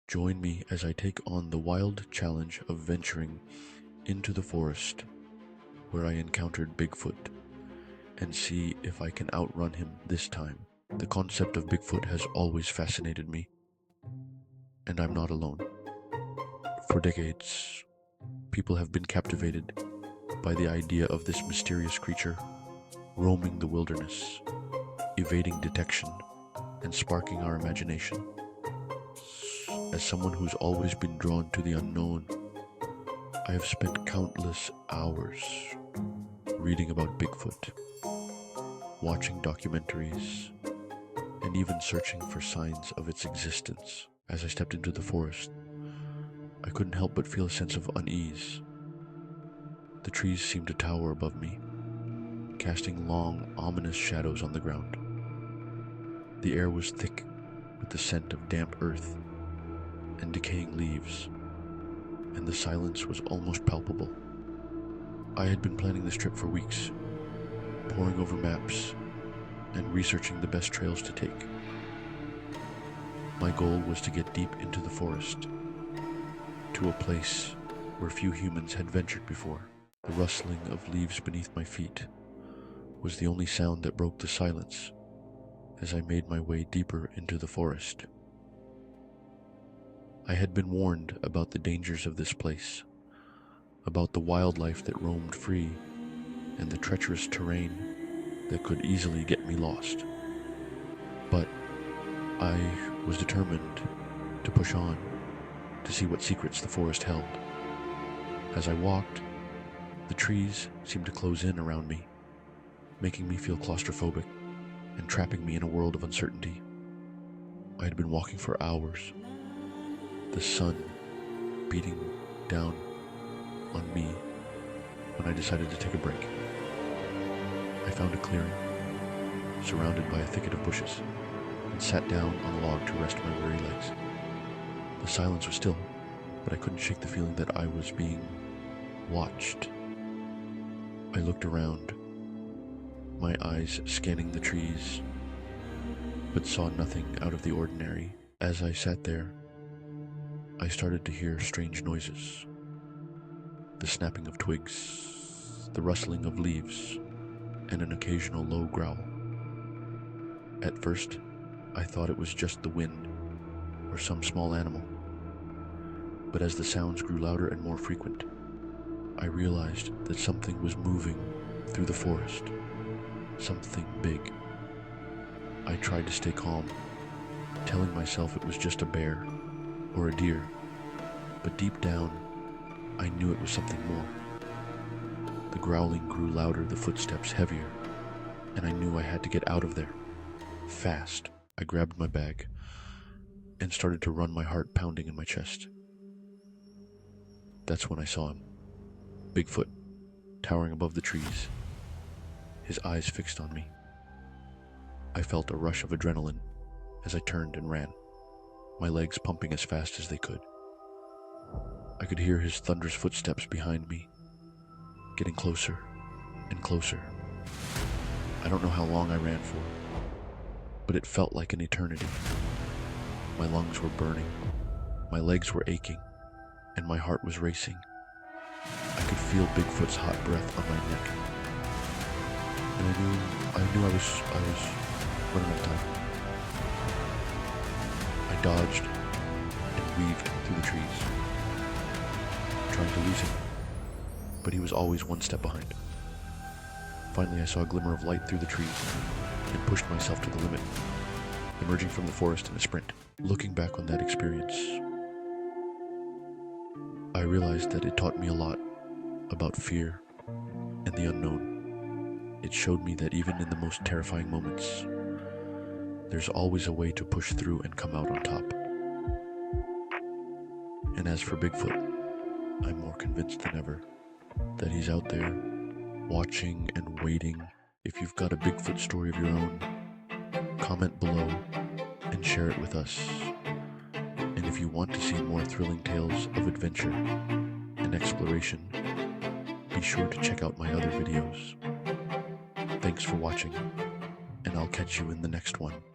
Join me as I take on the wild challenge of venturing into the forest where I encountered Bigfoot and see if I can outrun him this time. The concept of Bigfoot has always fascinated me, and I'm not alone. For decades, people have been captivated by the idea of this mysterious creature roaming the wilderness, evading detection, and sparking our imagination. As someone who's always been drawn to the unknown, I have spent countless hours reading about Bigfoot, watching documentaries, and even searching for signs of its existence. As I stepped into the forest, I couldn't help but feel a sense of unease. The trees seemed to tower above me, casting long, ominous shadows on the ground. The air was thick with the scent of damp earth and decaying leaves, and the silence was almost palpable. I had been planning this trip for weeks, poring over maps and researching the best trails to take. My goal was to get deep into the forest, to a place where few humans had ventured before. The rustling of leaves beneath my feet was the only sound that broke the silence as I made my way deeper into the forest. I had been warned about the dangers of this place, about the wildlife that roamed free, and the treacherous terrain that could easily get me lost. But I was determined to push on, to see what secrets the forest held. As I walked, the trees seemed to close in around me, making me feel claustrophobic and trapping me in a world of uncertainty. I had been walking for hours, the sun beating down on me, when I decided to take a break. I found a clearing, surrounded by a thicket of bushes, and sat down on a log to rest my weary legs. The silence was still, but I couldn't shake the feeling that I was being watched. I looked around, my eyes scanning the trees, but saw nothing out of the ordinary. As I sat there, I started to hear strange noises. The snapping of twigs, the rustling of leaves, and an occasional low growl. At first, I thought it was just the wind or some small animal. But as the sounds grew louder and more frequent, I realized that something was moving through the forest. Something big. I tried to stay calm, telling myself it was just a bear or a deer, but deep down, I knew it was something more. The growling grew louder, the footsteps heavier, and I knew I had to get out of there. Fast, I grabbed my bag and started to run, my heart pounding in my chest. That's when I saw him. Bigfoot, towering above the trees, his eyes fixed on me. I felt a rush of adrenaline as I turned and ran, my legs pumping as fast as they could. I could hear his thunderous footsteps behind me, getting closer and closer. I don't know how long I ran for, but it felt like an eternity. My lungs were burning, my legs were aching, and my heart was racing. I could feel Bigfoot's hot breath on my neck, and I knew I was running out of time. I dodged and weaved through the trees, trying to lose him, but he was always one step behind. Finally, I saw a glimmer of light through the trees and pushed myself to the limit, emerging from the forest in a sprint. Looking back on that experience, I realized that it taught me a lot about fear and the unknown. It showed me that even in the most terrifying moments, there's always a way to push through and come out on top. And as for Bigfoot, I'm more convinced than ever that he's out there, watching and waiting. If you've got a Bigfoot story of your own, comment below and share it with us. And if you want to see more thrilling tales of adventure and exploration, be sure to check out my other videos. Thanks for watching, and I'll catch you in the next one.